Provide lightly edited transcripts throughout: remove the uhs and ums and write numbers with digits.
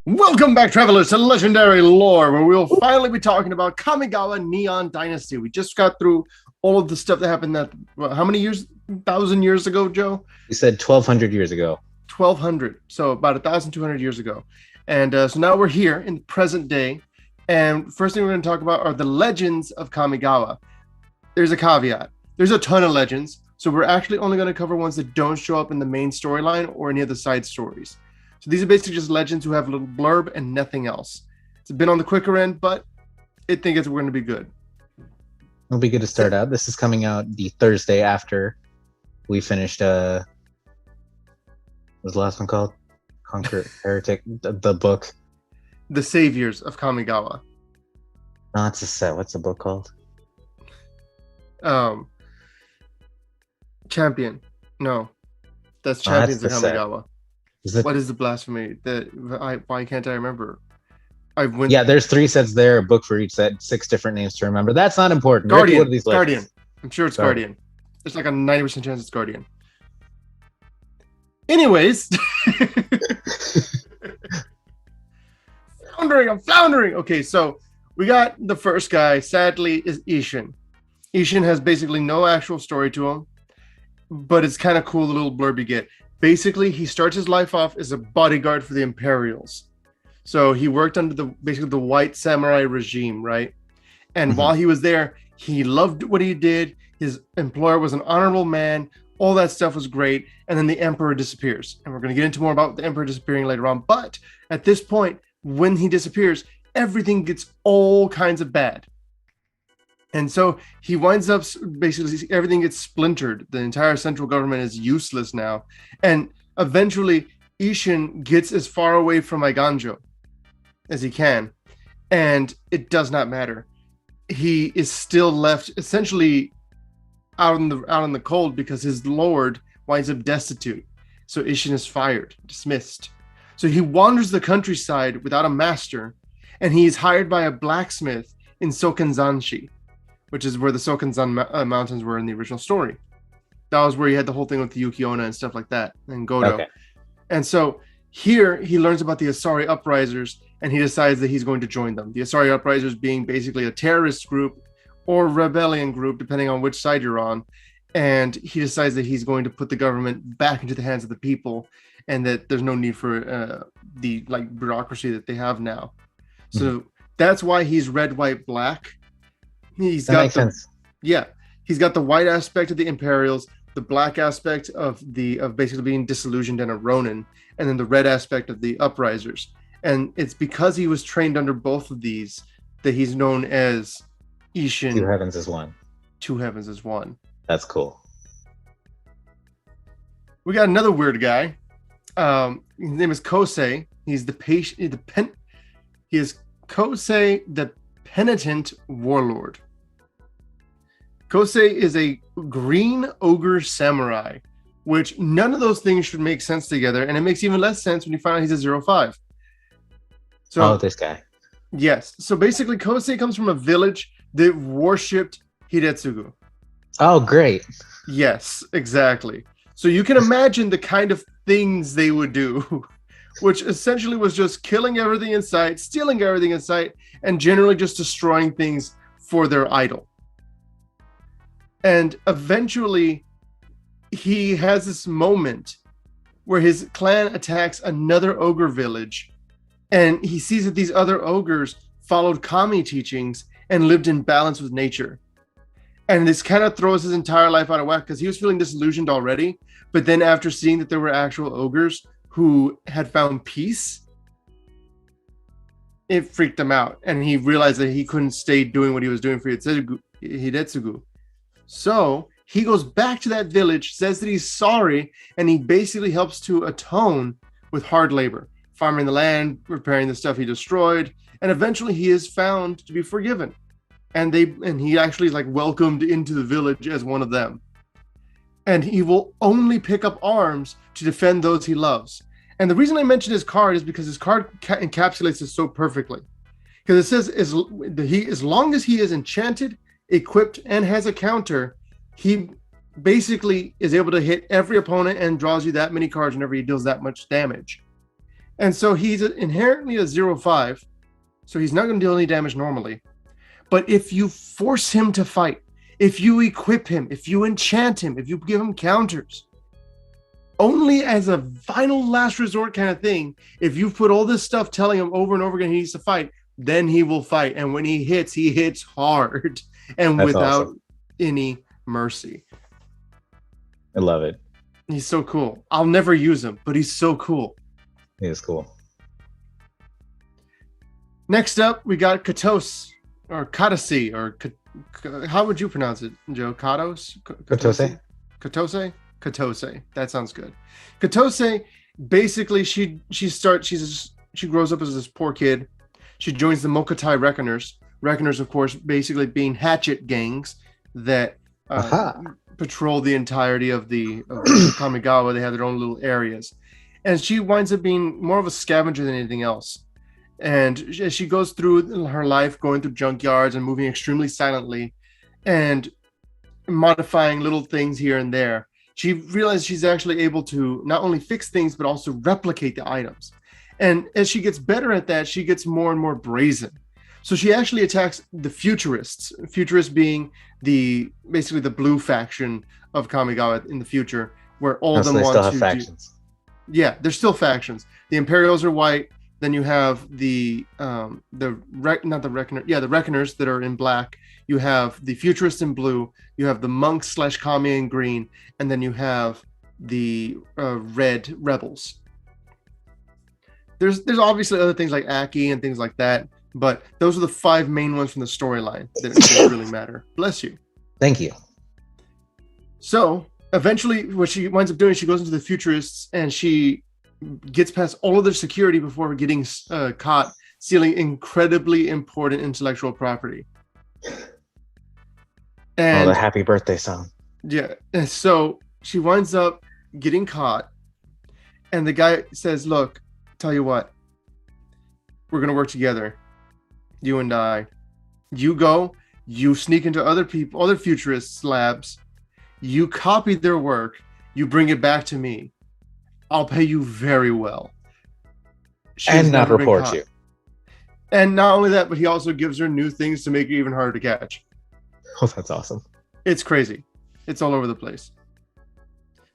Welcome back, travelers, to Legendary Lore, where we'll finally be talking about Kamigawa Neon Dynasty. We just got through all of the stuff that happened how many years? 1,000 years ago, Joe? You said 1,200 years ago. 1,200. So about 1,200 years ago. And so now we're here in the present day. And first thing we're going to talk about are the Legends of Kamigawa. There's a caveat. There's a ton of legends. So we're actually only going to cover ones that don't show up in the main storyline or any of the side stories. So these are basically just legends who have a little blurb and nothing else. It's been on the quicker end, but I think it's going to be good. It'll be good to start out. This is coming out the Thursday after we finished what was the last one called? Conquer Heretic, the book. The Saviors of Kamigawa. No, it's a set. What's the book called? Champion. No. That's Champions of Kamigawa. What is the blasphemy? Why can't I remember? Yeah, there's 3 sets there, a book for each set, 6 different names to remember. That's not important. Guardian. I'm sure it's Guardian. There's like a 90% chance it's Guardian. Anyways. I'm floundering. Okay, so we got the first guy, sadly, is Ishin. Ishin has basically no actual story to him, but it's kind of cool, the little blurb you get. Basically, he starts his life off as a bodyguard for the Imperials. So he worked under the white samurai regime, right? And while he was there, he loved what he did. His employer was an honorable man. All that stuff was great. And then the Emperor disappears. And we're going to get into more about the Emperor disappearing later on. But at this point, when he disappears, everything gets all kinds of bad. And so he winds up, basically, everything gets splintered. The entire central government is useless now. And eventually, Ishin gets as far away from Eiganjo as he can. And it does not matter. He is still left essentially out in the cold because his lord winds up destitute. So Ishin is fired, dismissed. So he wanders the countryside without a master. And he is hired by a blacksmith in Sokenzanshi, which is where the Sokenzan mountains were in the original story. That was where he had the whole thing with the Yukiona and stuff like that, and Godo. Okay. And so here he learns about the Asari Uprisers, and he decides that he's going to join them. The Asari Uprisers being basically a terrorist group or rebellion group, depending on which side you're on. And he decides that he's going to put the government back into the hands of the people, and that there's no need for the bureaucracy that they have now. So that's why he's red, white, black. He's got sense. Yeah, he's got the white aspect of the Imperials, the black aspect of basically being disillusioned and a Ronin, and then the red aspect of the Uprisers. And it's because he was trained under both of these that he's known as Ishin. 2 heavens is one. 2 heavens is one. That's cool. We got another weird guy. His name is Kosei. He's he is Kosei the Penitent Warlord. Kosei is a green ogre samurai, which none of those things should make sense together, and it makes even less sense when you find out he's a 05. So, this guy. Yes. So basically, Kosei comes from a village that worshipped Hidetsugu. Oh, great. Yes, exactly. So you can imagine the kind of things they would do, which essentially was just killing everything in sight, stealing everything in sight, and generally just destroying things for their idol. And eventually, he has this moment where his clan attacks another ogre village, and he sees that these other ogres followed kami teachings and lived in balance with nature. And this kind of throws his entire life out of whack because he was feeling disillusioned already. But then after seeing that there were actual ogres who had found peace, it freaked him out. And he realized that he couldn't stay doing what he was doing for Hidetsugu. So he goes back to that village, says that he's sorry, and he basically helps to atone with hard labor, farming the land, repairing the stuff he destroyed, and eventually he is found to be forgiven. And he actually is welcomed into the village as one of them. And he will only pick up arms to defend those he loves. And the reason I mentioned his card is because his card encapsulates this so perfectly. Because it says as long as he is enchanted, equipped, and has a counter, he basically is able to hit every opponent and draws you that many cards whenever he deals that much damage. And so he's inherently a 0-5, so he's not going to deal any damage normally. But if you force him to fight, if you equip him, if you enchant him, if you give him counters, only as a final last resort kind of thing, if you put all this stuff telling him over and over again he needs to fight, then he will fight. And when he hits hard and That's without awesome. any mercy. I love it. He's so cool. I'll never use him, but he's so cool. It is cool. Next up, we got Katos, or Katase, or how would you pronounce it, Joe? Katos? Kotose? Katose? Katose. That sounds good. Katose, basically, she grows up as this poor kid. She joins the Mokotai Reckoners. Reckoners, of course, basically being hatchet gangs that patrol the entirety of the Kamigawa. They have their own little areas. And she winds up being more of a scavenger than anything else. And as she goes through her life, going through junkyards and moving extremely silently and modifying little things here and there, she realizes she's actually able to not only fix things, but also replicate the items. And as she gets better at that, she gets more and more brazen. So she actually attacks the Futurists. Futurists being basically the blue faction of Kamigawa in the future, where all of them want to factions. Yeah, they're still factions. The Imperials are white. Then you have the Reckoners that are in black. You have the Futurists in blue. You have the Monks / Kami in green, and then you have the red Rebels. There's obviously other things like Aki and things like that, but those are the 5 main ones from the storyline that really matter. Bless you. Thank you. So eventually, what she winds up doing, she goes into the Futurists and she gets past all of their security before getting caught stealing incredibly important intellectual property. And the happy birthday song. Yeah. And so she winds up getting caught, and the guy says, "Look, tell you what, we're going to work together. You and I. You go, you sneak into other Futurists' labs, you copy their work, you bring it back to me. I'll pay you very well." And not report you. And not only that, but he also gives her new things to make it even harder to catch. Oh, that's awesome. It's crazy. It's all over the place.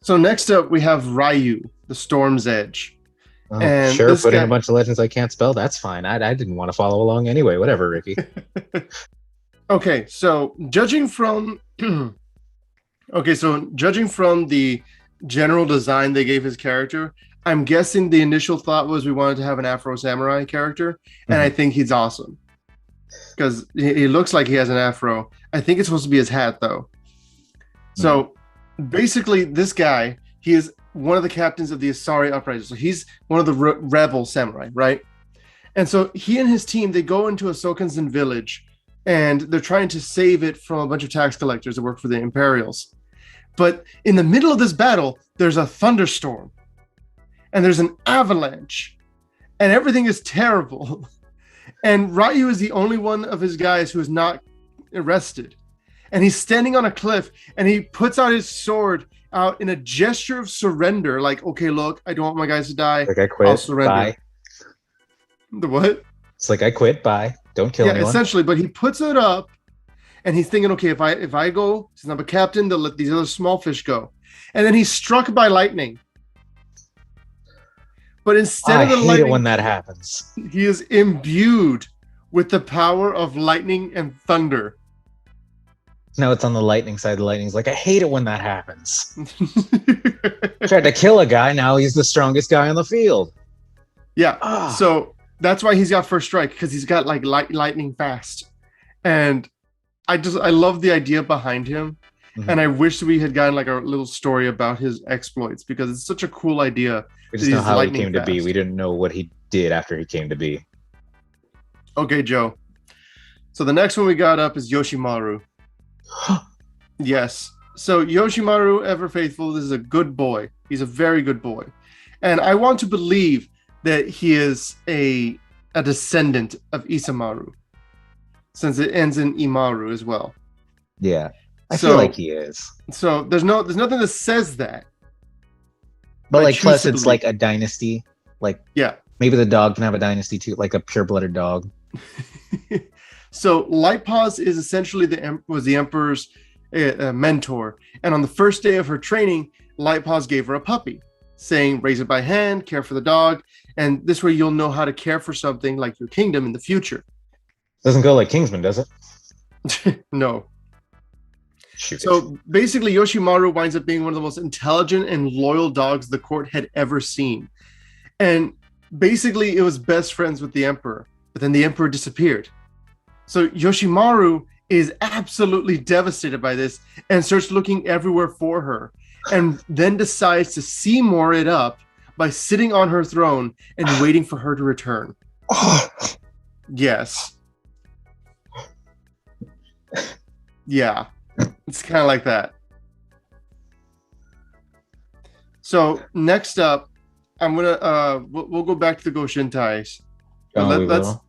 So next up, we have Ryu, the Storm's Edge. Oh, and sure, put in a bunch of legends I can't spell. That's fine. I didn't want to follow along anyway. Whatever, Ricky. Okay, so judging from the general design they gave his character, I'm guessing the initial thought was we wanted to have an Afro Samurai character, and I think he's awesome because he looks like he has an afro. I think it's supposed to be his hat, though. So basically, this guy, he is one of the captains of the Asari Uprising. So he's one of the rebel samurai, right? And so he and his team, they go into a Sokensen village, and they're trying to save it from a bunch of tax collectors that work for the Imperials. But in the middle of this battle, there's a thunderstorm, and there's an avalanche, and everything is terrible. And Ryu is the only one of his guys who is not arrested. And he's standing on a cliff, and he puts out his sword out in a gesture of surrender. Like, okay, look, I don't want my guys to die. Like, I quit. I'll surrender. Bye. The what? It's like, I quit. Bye. Don't kill anyone. Essentially. But he puts it up, and he's thinking, okay, if I go, since I'm a captain, they'll let these other small fish go. And then he's struck by lightning. But instead of the lightning, I hate it when that happens. He is imbued with the power of lightning and thunder. Now it's on the lightning side. The lightning's like, I hate it when that happens. Tried to kill a guy. Now he's the strongest guy on the field. Yeah. So that's why he's got first strike, because he's got like lightning fast. And I love the idea behind him. Mm-hmm. And I wish we had gotten like a little story about his exploits, because it's such a cool idea. We just know how he came to be. We didn't know what he did after he came to be. Okay, Joe. So the next one we got up is Yoshimaru. Yes. So Yoshimaru, ever faithful, this is a good boy. He's a very good boy. And I want to believe that he is a descendant of Isamaru, since it ends in Imaru as well. Yeah. I feel like he is. So there's nothing that says that. But like, plus it's like a dynasty. Like, yeah. Maybe the dog can have a dynasty too, like a pure-blooded dog. So Lightpaws is essentially was the Emperor's mentor, and on the first day of her training, Lightpaws gave her a puppy, saying, "Raise it by hand, care for the dog, and this way you'll know how to care for something like your kingdom in the future." Doesn't go like Kingsman, does it? No. Shoot. So basically, Yoshimaru winds up being one of the most intelligent and loyal dogs the court had ever seen. And basically, it was best friends with the Emperor, but then the Emperor disappeared. So Yoshimaru is absolutely devastated by this and starts looking everywhere for her, and then decides to Seymour it up by sitting on her throne and waiting for her to return. Yes. Yeah. It's kind of like that. So next up, I'm gonna we'll go back to the Goshintais. Will.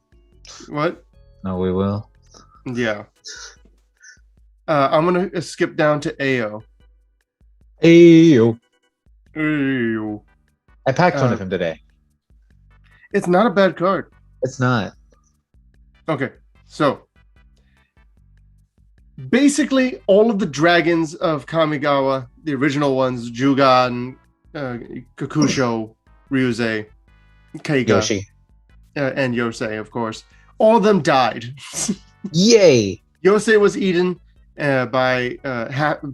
What? No, we will. Yeah. I'm gonna skip down to Ao. Ayo. Ao. I packed one of him today. It's not a bad card. It's not. Okay, so basically all of the dragons of Kamigawa, the original ones, Jugan, Kakusho, Ryuze, Keiga, Yoshi. And Yosei, of course, all of them died. Yay! Yosei was eaten by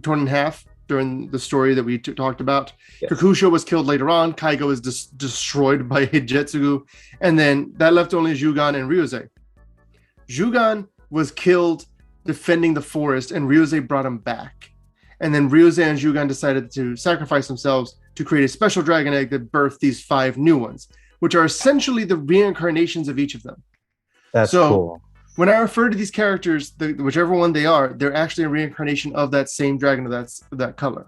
torn in half during the story that we talked about. Yes. Kakusho was killed later on. Kaiga was destroyed by Hijetsugu. And then that left only Jugan and Ryuze. Jugan was killed defending the forest, and Ryuze brought him back. And then Ryuze and Jugan decided to sacrifice themselves to create a special dragon egg that birthed these 5 new ones, which are essentially the reincarnations of each of them. That's so cool. When I refer to these characters, whichever one they are, they're actually a reincarnation of that same dragon of that color.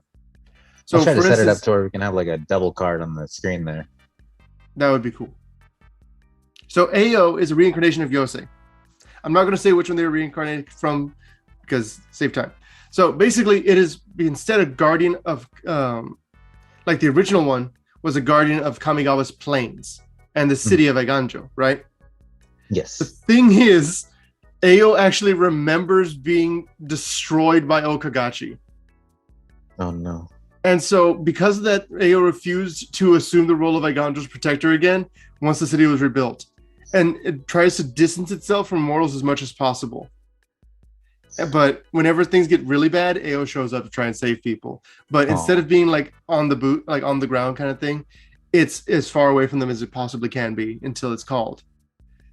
So I'll try to set it up to where we can have like a double card on the screen there. That would be cool. So Ao is a reincarnation of Yosei. I'm not going to say which one they were reincarnated from because save time. So basically, it is instead a guardian of, like the original one was a guardian of Kamigawa's plains and the city of Eiganjo, right? Yes. The thing is, Ao actually remembers being destroyed by Okagachi. Oh no. And so because of that, Ao refused to assume the role of Eiganjo's protector again once the city was rebuilt. And it tries to distance itself from mortals as much as possible. But whenever things get really bad, Ao shows up to try and save people. But instead of being like on the ground kind of thing, it's as far away from them as it possibly can be until it's called.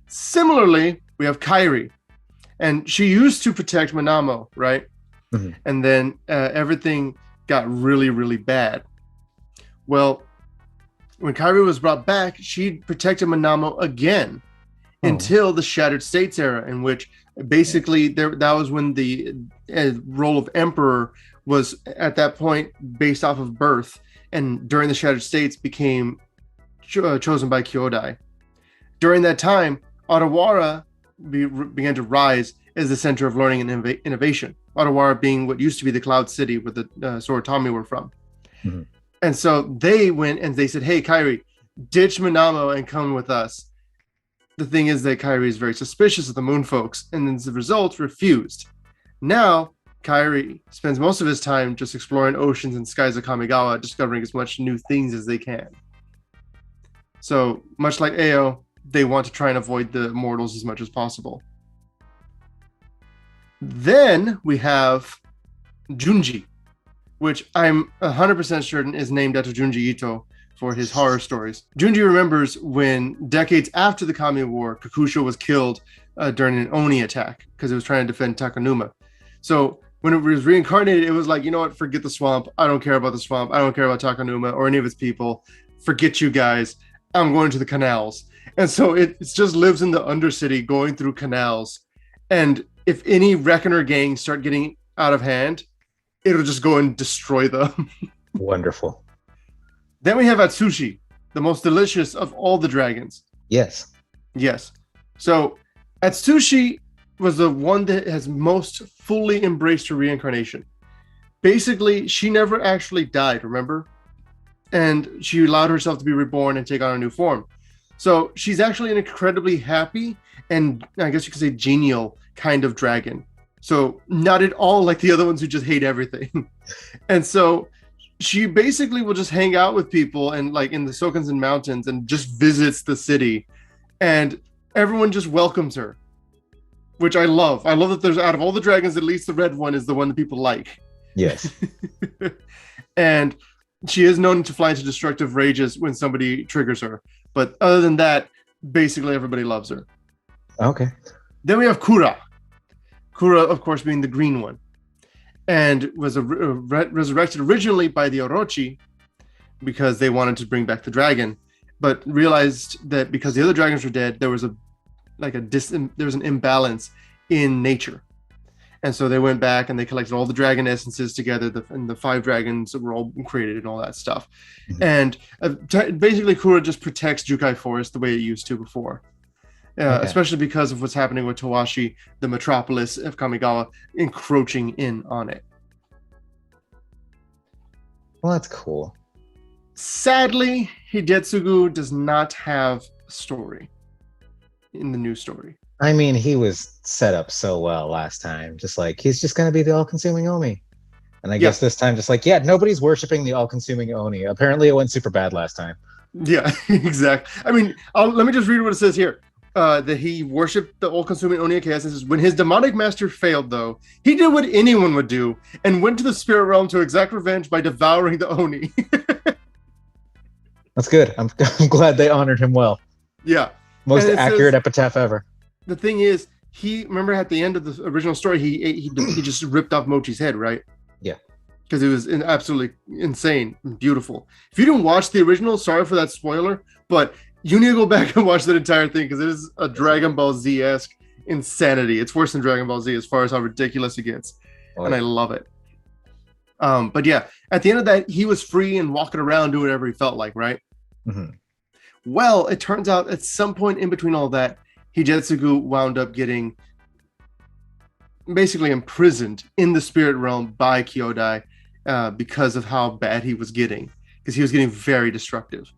Similarly, we have Kyrie. And she used to protect Manamo, right? Mm-hmm. And then everything got really, really bad. Well, when Kyrie was brought back, she protected Manamo again until the Shattered States era, in which basically that was when the role of emperor was at that point based off of birth, and during the Shattered States became chosen by Kyodai. During that time, Otawara began to rise as the center of learning and innovation. Otawara being what used to be the Cloud City where the Sorotami were from. Mm-hmm. And so they went and they said, "Hey, Kyrie, ditch Manamo and come with us." The thing is that Kyrie is very suspicious of the moon folks, and as a result, refused. Now, Kyrie spends most of his time just exploring oceans and skies of Kamigawa, discovering as much new things as they can. So, much like Ao, they want to try and avoid the mortals as much as possible. Then we have Junji, which I'm 100% certain is named after Junji Ito for his horror stories. Junji remembers when, decades after the Kami War, Kakusho was killed during an Oni attack because it was trying to defend Takanuma. So when it was reincarnated, it was like, you know what, forget the swamp. I don't care about the swamp. I don't care about Takanuma or any of its people. Forget you guys. I'm going to the canals. And so it just lives in the Undercity going through canals. And if any Reckoner gangs start getting out of hand, it'll just go and destroy them. Wonderful. Then we have Atsushi, the most delicious of all the dragons. Yes. Yes. So Atsushi was the one that has most fully embraced her reincarnation. Basically, she never actually died, remember? And she allowed herself to be reborn and take on a new form. So she's actually an incredibly happy and I guess you could say genial kind of dragon. So not at all like the other ones who just hate everything. And so she basically will just hang out with people and like in the Sokensen Mountains and just visits the city. And everyone just welcomes her, which I love. I love that there's out of all the dragons, at least the red one is the one that people like. Yes. And she is known to fly into destructive rages when somebody triggers her. But other than that, basically everybody loves her. Okay. Then we have Kura. Kura, of course, being the green one. And was resurrected originally by the Orochi because they wanted to bring back the dragon, but realized that because the other dragons were dead, there was an imbalance in nature. And so they went back and they collected all the dragon essences together, and the 5 dragons that were all created and all that stuff. Mm-hmm. And basically, Kura just protects Jukai Forest the way it used to before. Especially because of what's happening with Towashi, the metropolis of Kamigawa, encroaching in on it. Well, that's cool. Sadly, Hidetsugu does not have a story in the new story. I mean, he was set up so well last time. Just like, he's just going to be the all-consuming Omi. And I guess this time, just like, nobody's worshiping the all-consuming Oni. Apparently, it went super bad last time. Yeah, exactly. I mean, let me just read what it says here. That he worshipped the all-consuming Oni Chaos. It says, when his demonic master failed, though, he did what anyone would do and went to the spirit realm to exact revenge by devouring the Oni. That's good. I'm glad they honored him well. Yeah. Most accurate epitaph ever. The thing is, remember at the end of the original story, he just ripped off Mochi's head, right? Yeah. Because it was absolutely insane and beautiful. If you didn't watch the original, sorry for that spoiler, but you need to go back and watch that entire thing because it is a Dragon Ball Z-esque insanity. It's worse than Dragon Ball Z as far as how ridiculous it gets. Oh, and I love it. But yeah, at the end of that, he was free and walking around doing whatever he felt like, right? Mm-hmm. Well, it turns out at some point in between all that, Hidetsugu wound up getting basically imprisoned in the spirit realm by Kyodai because of how bad he was getting. Because he was getting very destructive.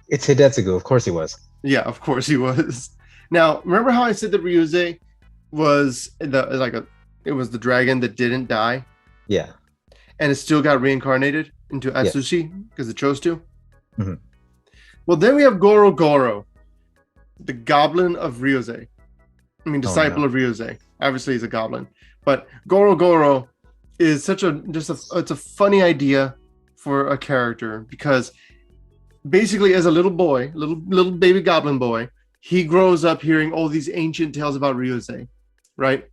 It's Hidetsugu, of course he was. Yeah, of course he was. Now, remember how I said that Ryuze was it was the dragon that didn't die? Yeah. And it still got reincarnated into Atsushi because it chose to? Mm-hmm. Well, then we have Goro Gauro, the goblin of Ryuze. I mean, disciple of Ryuze. Obviously, he's a goblin. But Goro Gauro is it's a funny idea for a character because basically as a little boy, little baby goblin boy, he grows up hearing all these ancient tales about Ryuze, right?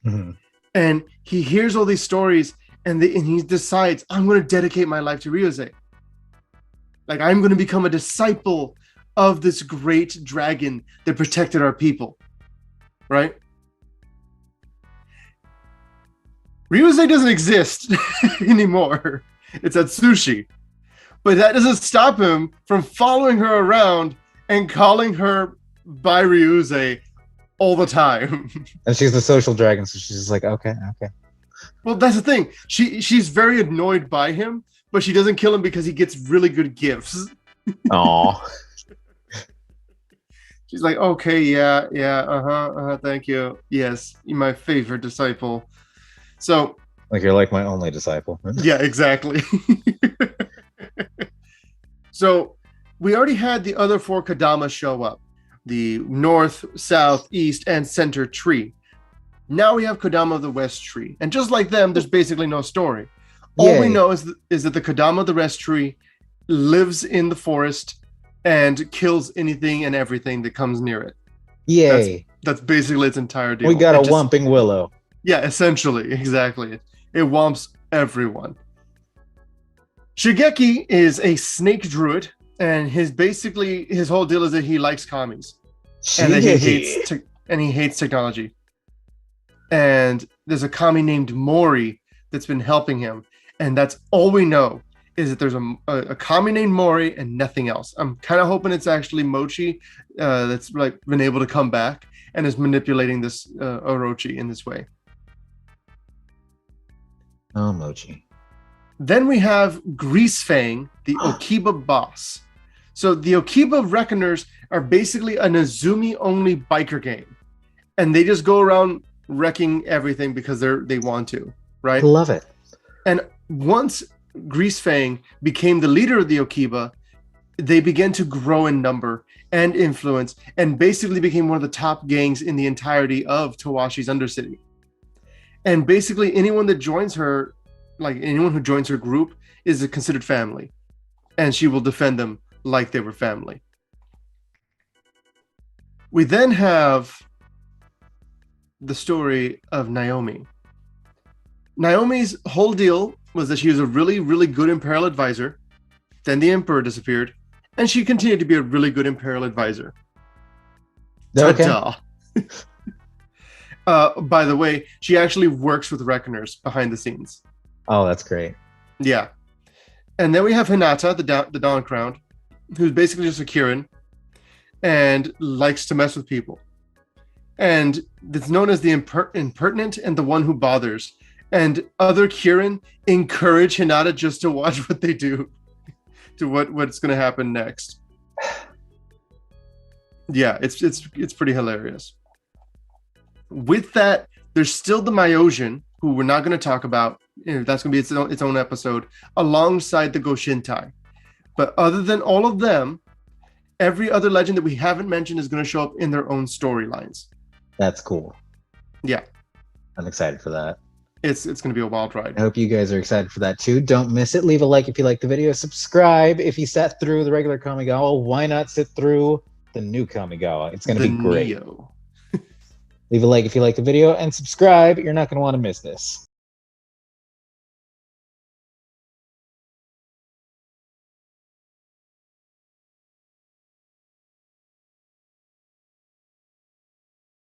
Mm-hmm. And he hears all these stories and he decides, I'm going to dedicate my life to Ryuze. Like, I'm going to become a disciple of this great dragon that protected our people, right? Ryuze doesn't exist anymore. It's Atsushi. But that doesn't stop him from following her around and calling her by Ryuze all the time. And she's the social dragon, so she's just like, okay. Well, that's the thing. She's very annoyed by him, but she doesn't kill him because he gets really good gifts. Aww. She's like, okay, yeah, thank you. Yes, you're my favorite disciple. So, like, you're like my only disciple. Yeah, exactly. So, we already had the other 4 Kadamas show up. The north, south, east, and center tree. Now we have Kodama of the West tree. And just like them, there's basically no story. All we know is that the Kodama of the West tree lives in the forest and kills anything and everything that comes near it. Yay. That's basically its entire deal. We got a whomping willow. Yeah, essentially. Exactly. It whomps everyone. Shigeki is a snake druid, and his whole deal is that he likes kammis. And that he hates technology. And there's a kami named Mori that's been helping him. And that's all we know is that there's a kami named Mori and nothing else. I'm kind of hoping it's actually Mochi that's like been able to come back and is manipulating this Orochi in this way. Oh, Mochi. Then we have Greasefang, the Okiba boss. So the Okiba Reckoners are basically a Nezumi-only biker gang, and they just go around wrecking everything because they want to, I right? love it. And once Greasefang became the leader of the Okiba, they began to grow in number and influence, and basically became one of the top gangs in the entirety of Tawashi's Undercity. And basically, anyone that joins her, like anyone who joins her group, is considered family, and she will defend them like they were family. We then have the story of Naomi. Naomi's whole deal was that she was a really, really good Imperial advisor. Then the Emperor disappeared, and she continued to be a really good Imperial advisor. Okay. Ta-da! By the way, she actually works with Reckoners behind the scenes. Oh, that's great. Yeah. And then we have Hinata, the Dawn Crowned, who's basically just a Kirin and likes to mess with people. And it's known as the impertinent and the one who bothers. And other Kirin encourage Hinata just to watch what they do, to what's going to happen next. Yeah, it's pretty hilarious. With that, there's still the Myosian, who we're not going to talk about. That's going to be its own episode, alongside the Goshintai. But other than all of them, every other legend that we haven't mentioned is going to show up in their own storylines. That's cool. Yeah. I'm excited for that. It's going to be a wild ride. I hope you guys are excited for that too. Don't miss it. Leave a like if you like the video. Subscribe if you sat through the regular Kamigawa. Why not sit through the new Kamigawa? It's going to be great. Neo. Leave a like if you like the video and subscribe. You're not going to want to miss this.